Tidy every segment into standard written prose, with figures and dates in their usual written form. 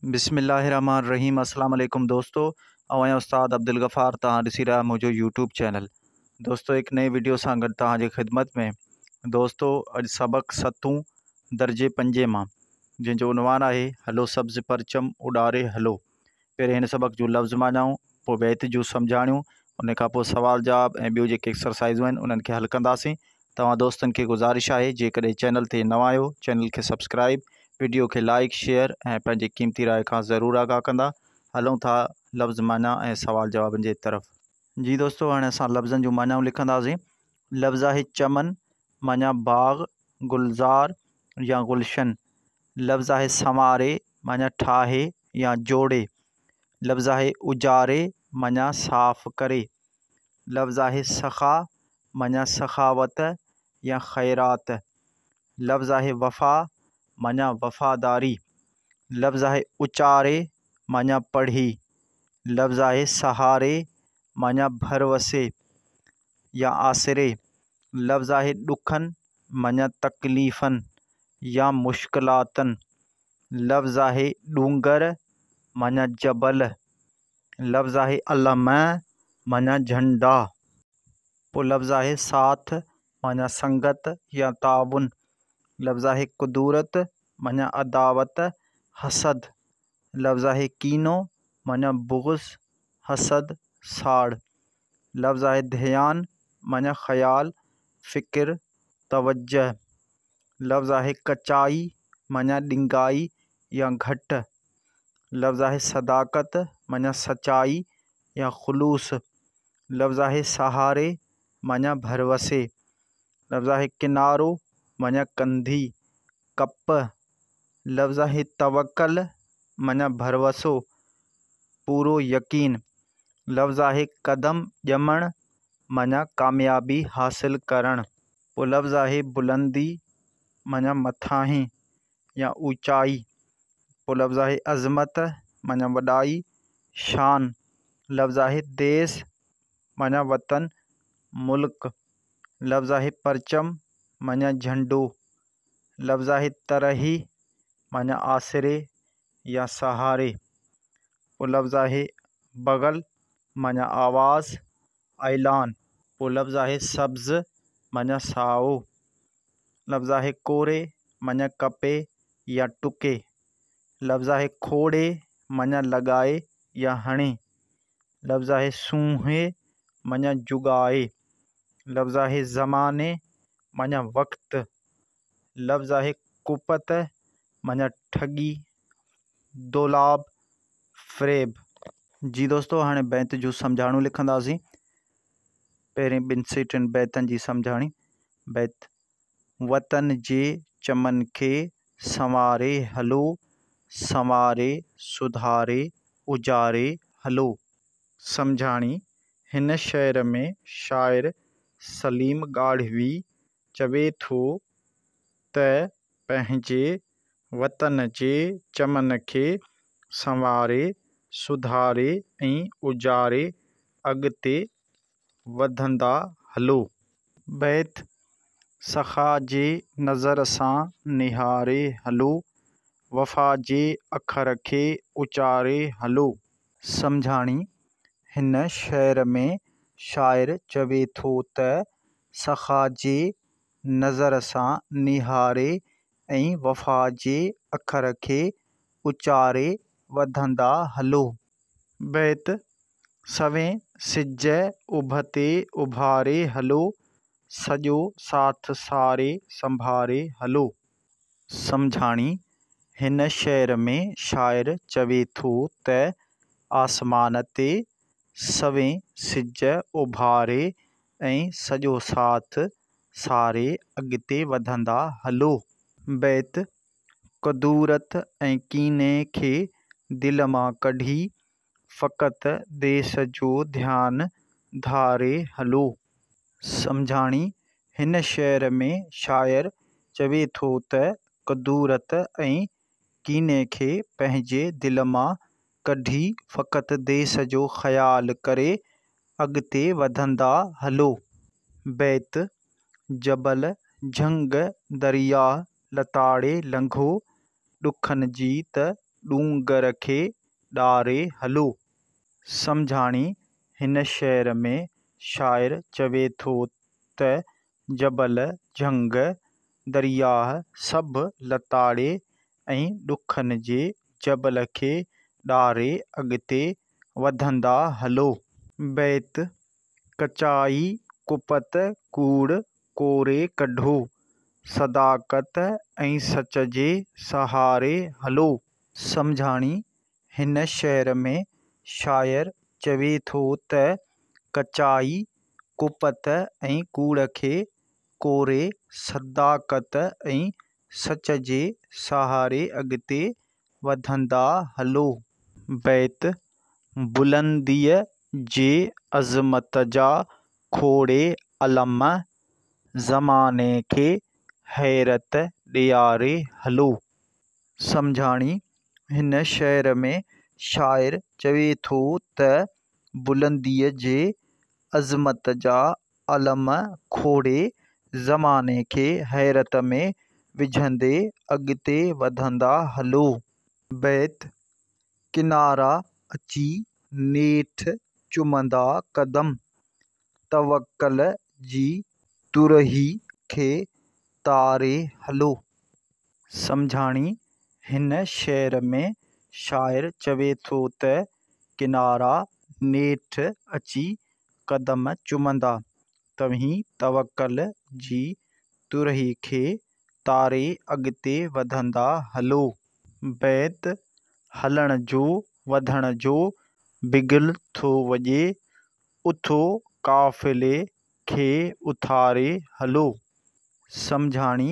बिस्मिल्लाहिर्रहमानिर्रहीम। अस्सलाम वालेकुम दोस्तों, आवां उस्ताद अब्दुल गफ़ार तव्हां ॾिसी रहिया मुंहिंजो यूट्यूब चैनल। दोस्तों एक नई वीडियो सां गॾु तव्हांजे ख़िदमत में। दोस्तों अॼु सबक़ 7 दर्जे 5 मां, जंहिंजो उनवान आहे हलो सब्ज़ परचम उॾारे हलो। पहिरें हिन सबक़ जूं लफ़्ज़ मानाऊं, पोइ बैत जूं सम्झाणियूं, उन खां पोइ सवाल जवाब ऐं ॿियूं जेके एक्सरसाइज़ूं आहिनि उन्हनि खे हल कंदासीं। तव्हां दोस्तनि खे गुज़ारिश आहे जेकॾहिं चैनल ते नवां आहियो चैनल खे सब्सक्राइब, वीडियो के लाइक शेयर ऐं पंहिंजी क़ीमती राय खां ज़रूरु आगाह कंदा। हलूं था लफ़्ज़ माना ऐं सवाल जवाबनि जे तरफ़। जी दोस्तों, हाणे असां लफ़्ज़नि जूं मानाऊं लिखंदासीं। लफ़्ज़ आहे चमन, माना बाग़, गुलज़ार या गुलशन। लफ़्ज़ आहे संवारे, माना ठाहे या जोड़े। लफ़्ज़ आहे उजारे, माना साफ़ करे। लफ़्ज़ आहे सख़ा, माना सखावत या ख़ैरात। लफ़्ज़ आहे वफ़ा, माना वफ़ादारी। लफ़्ज़ आहे उचारे, माना पढ़ी। लफ़्ज़ आहे सहारे, माना भरवसे या आसिरे। लफ़्ज़ आहे ॾुखनि, माना तकलीफ़नि या मुश्किलातनि। लफ़्ज़ आहे ॾूंगर, माना जबल। लफ़्ज़ आहे अलम, माना झंडा। पोइ लफ़्ज़ आहे साथ, माना संगत या ताउन। लफ़्ज़ आहे कुदूरत, माना अदावत हसद। लफ़्ज़ आहे कीनो, माना बुग़्ज़ हसद साड़। लफ़्ज़ आहे ध्यान, माना ख़याल फ़िक्र तवज्जह। लफ़्ज़ आहे कचाई, माना ॾिंगाई या घट। लफ़्ज़ आहे सदाकत, माना सचाई या ख़ुलूस। लफ़्ज़ आहे सहारे, माना भरवसे। लफ़्ज़ आहे किनारो, माना कंधी कप। लफ़्ज़ आहे तवक्कल, माना भरवसो पूरो यकीन। लफ़्ज़ आहे कदम ॼमण, माना कामयाबी हासिल करण। पोइ लफ़्ज़ आहे बुलंदी, माना मथाहीं या ऊचाई। पोइ लफ़्ज़ आहे अज़मत, माना वॾाई शान। लफ़्ज़ आहे देश, माना वतन मुल्क। लफ़्ज़ आहे परचम, माना झंडो। लफ़्ज़ आहे तरही, माना आसिरे या सहारे। पोइ लफ़्ज़ आहे बग़ल, माना आवाज़ ऐलान। पोइ लफ़्ज़ आहे सब्ज़, माना साओ। लफ़्ज़ आहे कोरे, माना कपे या टुके। लफ़्ज़ आहे खोड़े, माना लॻाए या हणे। लफ़्ज़ आहे सूंहे, माना जुगाए। लफ़्ज़ आहे ज़माने, माना वक़्त। लफ़्ज़ आहे कुपत, माना ठगी दोलाब फ़रेब। जी दोस्तों, हाणे बैत जूं सम्झाणियूं लिखंदासीं। पहिरें 2 से 3 बैतनि जी सम्झाणी। बैत वतन जे चमन खे संवारे हलो, संवारे सुधारे उजारे हलो। सम्झाणी। हिन शहर में शाइर सलीम ॻाढ़वी चवे थो त पंहिंजे वतन जे चमन खे संवारे सुधारे ऐं उजारे अॻिते वधंदा हलो। बैत सख़ा जे नज़र सां निहारे हलो, वफ़ा जे अखर खे उचारे हलो। सम्झाणी। हिन शहर में शाइर चवे थो त सख़ा जे नज़र सां निहारे ऐं वफ़ा जे अखर खे उचारे वधंदा हलो। बैत सवें सिज उभते उभारे हलो, सॼो साथ सारे संभारे हलो। सम्झाणी। हिन शहर में शाइर चवे थो त आसमान ते सवें सिज उभारे ऐं सॼो साथ सारे अॻिते वधंदा हलो। बैत कुदूरत ऐं कीने खे दिलि मां कढी फ़क़ति देस जो ध्यानु धारे हलो। सम्झाणी। हिन शहर में शाइर चवे थो त कुदूरत ऐं कीने खे पंहिंजे दिलि मां कढी फ़क़ति देस जो ख़्यालु करे अॻिते वधंदा हलो। बैत जबल झंग दरिया लताड़े लंघो, ॾुखनि जी त ॾूंगर खे ॾारे हलो। सम्झाणी हिन शेर में शाइर चवे थो त जबल झंग दरियाह सभु लताड़े ऐं ॾुखनि जे जबल खे ॾारे अॻिते वधंदा हलो। बैत कचाई कुपत कूड़ कोरे कढो, सदाकत ऐं सच जे सहारे हलो। सम्झाणी हिन शेर में शाइर चवे थो त कचाई कुपत ऐं कूड़ खे कोरे सदाकत ऐं सच जे सहारे अॻिते वधंदा हलो। बैत बुलंदीअ जे अज़मत जा खोड़े अलम ज़माने खे हैरत ॾियारे हलो। सम्झाणी हिन शेर में शाइर चवे थो त बुलंदीअ जे अज़मत जा अलम खोड़े ज़माने खे हैरत में विझंदे अॻिते वधंदा हलो। बैत किनारा अची नेठि चुमंदा क़दम, तवक्कल जी तुरही खे तारे हलो। सम्झाणी हिन शेर में शाइर चवे थो त किनारा नेठि अची क़दम चुमंदा, तव्हीं तवक्कल जी तुरही खे तारे अॻिते वधंदा हलो। बैत हलण जो वधण जो बिगुल थो वॼे, उथो काफ़िले खे उथारे हलो। सम्झाणी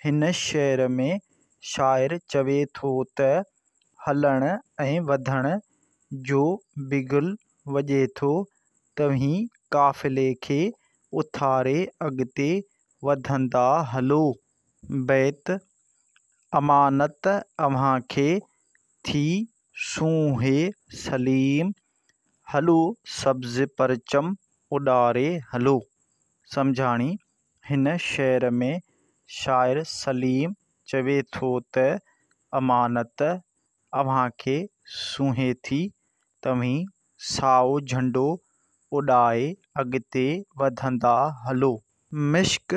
हिन शेर में शाइर चवे थो त हलण ऐं वधण जो बिगुल वॼे थो, तव्हीं काफ़िले खे उथारे अॻिते वधंदा हलो। बैत अमानत अव्हांखे थी सूंहे सलीम, हलो सब्ज़ परचम उॾारे हलो। सम्झाणी हिन शेर में शाइर सलीम चवे थो त अमानत अव्हांखे सूंहे थी, तव्हीं साओ झंडो उॾाए अॻिते वधंदा हलो। मिश्क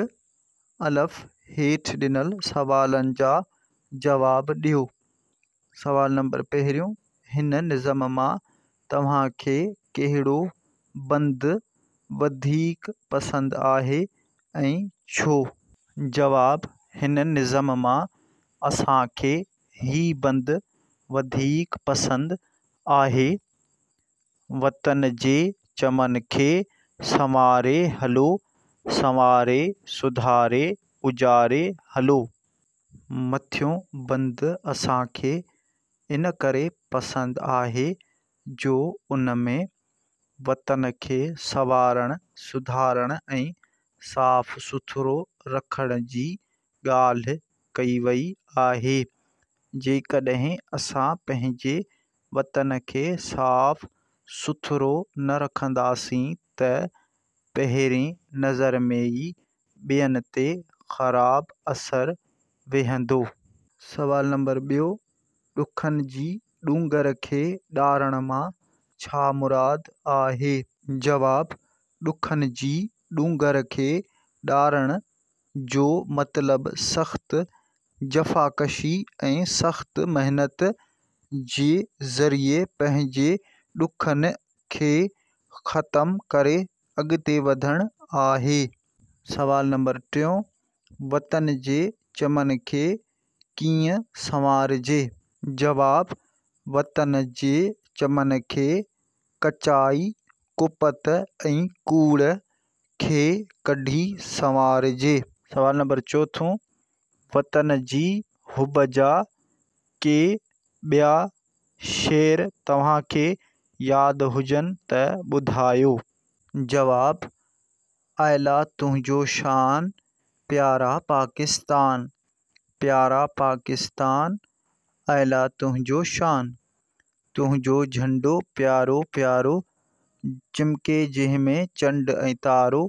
अलफ़ हेठि ॾिनल सवालनि जा जवाब ॾियो। सवाल नंबर पहिरियों, हिन निज़म मां तव्हांखे कहिड़ो बंदु वधीक पसंदि आहे ऐं छो? जवाब, हिन निज़म मां असांखे ही बंदु वधीक पसंदि आहे। वतन जे चमन खे संवारे हलो, संवारे सुधारे उजारे हलो। मथियों बंदु असांखे इन करे पसंदि आहे जो उन में वतन खे संवारण सुधारण ऐं साफ़ सुथरो रखण जी ॻाल्हि कई वई आहे। जेकॾहिं असां पंहिंजे वतन खे साफ़ सुथरो न रखंदासीं त पहिरीं नज़र में ई ॿियनि ते ख़राबु असरु वेहंदो। सवाल नंबर ॿियो, ॾुखनि जी ॾूंगर खे ॾारण मां छा मुराद आहे? जवाब, ॾुखनि जी ॾूंगर खे ॾारण जो मतिलबु सख़्तु जफ़ाकशी ऐं सख़्तु महिनत जे ज़रिए पंहिंजे ॾुखनि खे ख़तमु करे अॻिते वधणु आहे। सवाल नंबर टियों, वतन जे चमन खे कीअं संवारिजे? जवाब, वतन जे चमन खे कचाई कुपत ऐं कूड़ खे कढी संवारिजे। सवाल नंबर चोथों, वतन जी हुब जा के ॿिया शेर तव्हांखे यादि हुजनि त ॿुधायो। जवाब, आला तुंहिंजो शान, प्यारा पाकिस्तान, प्यारा पाकिस्तान, आला तुंहिंजो शान, तुंहिंजो झंडो प्यारो प्यारो, चिमके जंहिंमें चंड ऐं तारो,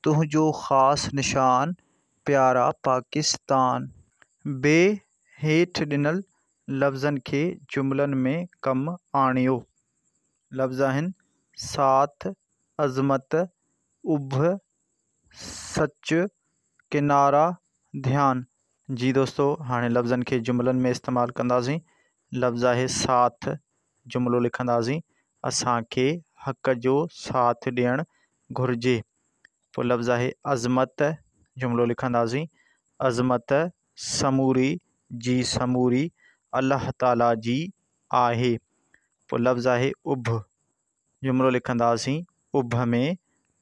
तुंहिंजो ख़ासि निशान, प्यारा पाकिस्तान। हेठि ॾिनल लफ़्ज़नि खे जुमलनि में कमु आणियो। लफ़्ज़ आहिनि साथ, अज़मत, उभ, सच, किनारा, ध्यान। जी दोस्तों, हाणे लफ़्ज़नि खे जुमलनि में इस्तेमालु कंदासीं। लफ़्ज़ आहे साथ, जुमिलो लिखंदासीं असांखे हक़ जो साथ ॾियणु घुरिजे। पोइ लफ़्ज़ आहे अज़मत, जुमिलो लिखंदासीं अज़मत समूरी जी समूरी अल्लाह ताला जी आहे। पोइ लफ़्ज़ आहे उभ, जुमिलो लिखंदासीं उभ में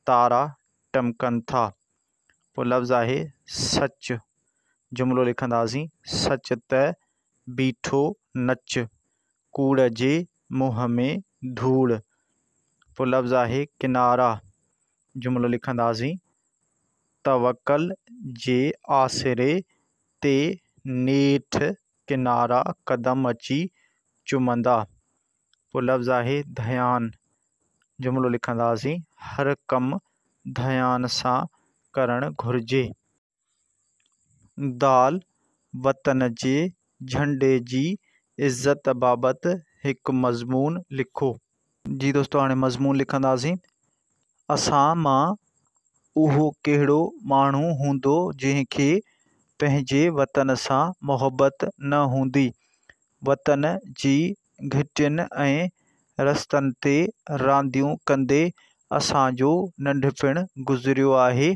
तारा टमकनि था। पोइ लफ़्ज़ आहे सच, जुमिलो लिखंदासीं सच त बीठो नच, कूड़ जे मुंहं में धूड़। पोइ लफ़्ज़ आहे किनारा, जुमिलो लिखंदासीं तवक्कल जे आसिरे ते नेठि किनारा क़दम अची चुमंदा। पोइ लफ़्ज़ आहे ध्यान, जुमिलो लिखंदासीं हर कमु ध्यान सां करणु घुरिजे। दाल, वतन जे झंडे जी इज़त बाबति हिकु मज़मून लिखो। जी दोस्तों, हाणे मज़मून लिखंदासीं असां मां उहो कहिड़ो माण्हू हूंदो जंहिंखे पंहिंजे वतन सां मुहबत न हूंदी। वतन जी घिटियुनि ऐं रस्तनि ते रांदियूं कंदे असांजो नंढपिणु गुज़रियो आहे।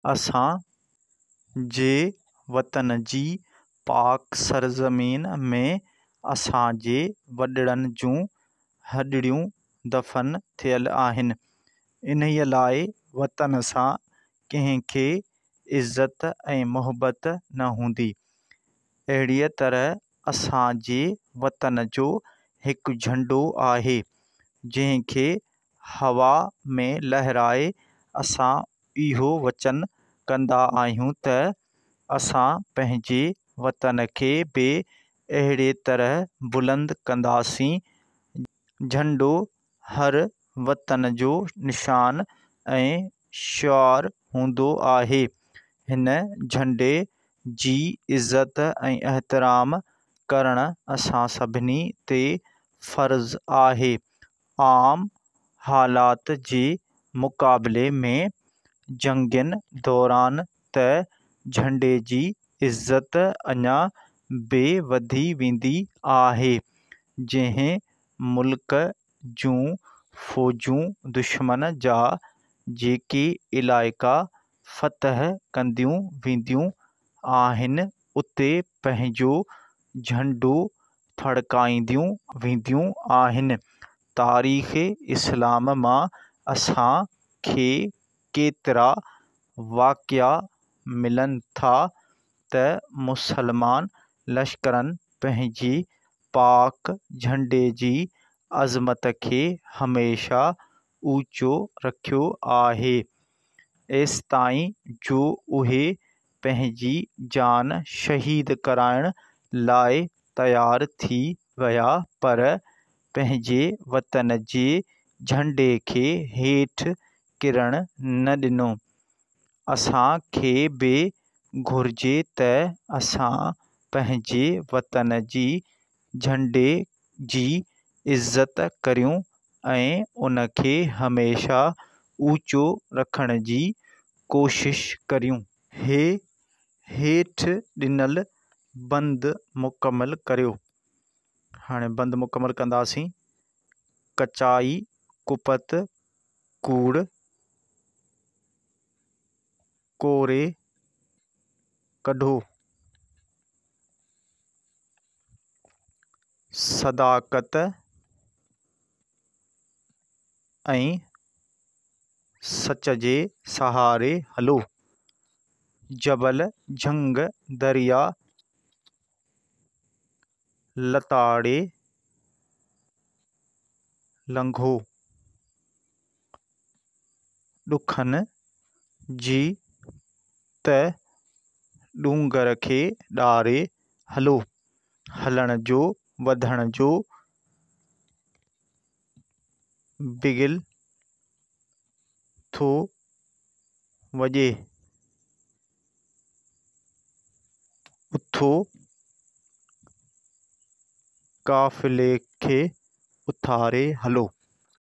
असां जे वतन जी पाक सरज़मीन में असांजे वॾड़नि जूं हॾड़ियूं दफ़न थियल आहिनि। इन्हीअ लाइ वतन सां कंहिंखे इज़त ऐं मुहबत न हूंदी। अहिड़ीअ तरह असांजे वतन जो हिकु झंडो आहे जंहिंखे हवा में लहराए असां इहो वचन कंदा आहियूं त असां पंहिंजे वतन खे बि अहिड़े तरह बुलंद कंदासीं। झंडो हर वतन जो निशान ऐं शिआर हूंदो आहे। हिन झंडे जी इज़त ऐं एहतराम करणु असां सभिनी ते फ़र्ज़ आहे। आम हालात जे मुक़ाबले में जंगनि दौरान त झंडे जी इज़त अञा बि वधी वेंदी आहे। जंहिं मुल्क जूं फ़ौजूं दुश्मन जा जेके इलाइक़ा फ़तह कंदियूं वेंदियूं आहिनि उते पंहिंजो झंडो फड़काईंदियूं वेंदियूं आहिनि। तारीख़ इस्लाम मां असां खे केतिरा वाक़िआ मिलनि था त मुसलमान लश्करनि पंहिंजे पाक झंडे जी अज़मत खे हमेशह ऊचो रखियो आहे एसिताईं जो उहे पंहिंजी जान शहीद कराइण लाइ तयारु थी विया पर पंहिंजे वतन जे झंडे खे हेठि किरणु न ॾिनो। असांखे बि घुरिजे त असां पंहिंजे वतन जी झंडे जी इज़त करियूं ऐं उन खे हमेशह ऊचो रखण जी कोशिश करियूं। हेठि ॾिनल बंदि मुकमल करियो। हाणे बंदि मुकमल कंदासीं कचाई कुपत कूड़ कोरे कढो। सदाकत ऐं सच जे सहारे हलो। जबल झंग दरिया लताड़े लंघो। ॾुखनि जी त ॾूंगर खे ॾारे हलो। हलण जो वधण जो बिगिल थो वॼे। उथो काफ़िले खे उथारे हलो।